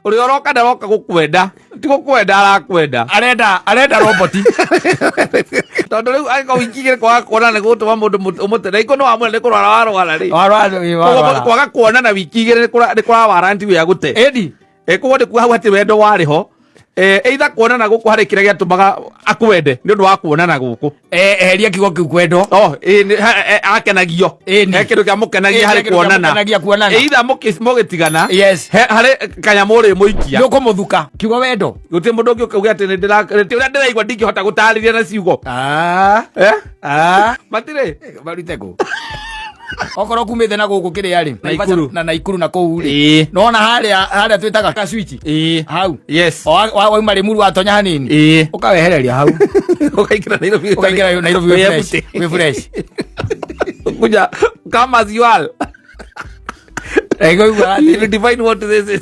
uri oroka ndaroka gukwenda ti gukwenda arakwenda arenda robot tondu riu aiko wikigire kwaga kuonana gutuma mundu umutene iko no amwe ni kurwara warwara ri kwaga kuonana wikigire ni kura waranti wi agute edi kuo ndi kuhau hati wendo wariho either kuonana guku hari kire giatumaga akwende ni undu wa kuonana guku eheria kigo kiu kwendo akenagio kindu kia mukenagia hari kuonana either mugitigana hari kanyamuri muikia ni ukumuthuka kigo wendo guti mundu ungi ukauga ati uria ndiraigua ndingihota gutariria na ciugo matire barute ku okoro kumite na guku kiri ari na Naikuru na kou ri nona haria twitaga ka switch hau yes wa mari muru atonya hanini ukawehereria hau ukaikira Nairobi we fresh kuja kama as you are ego define what this is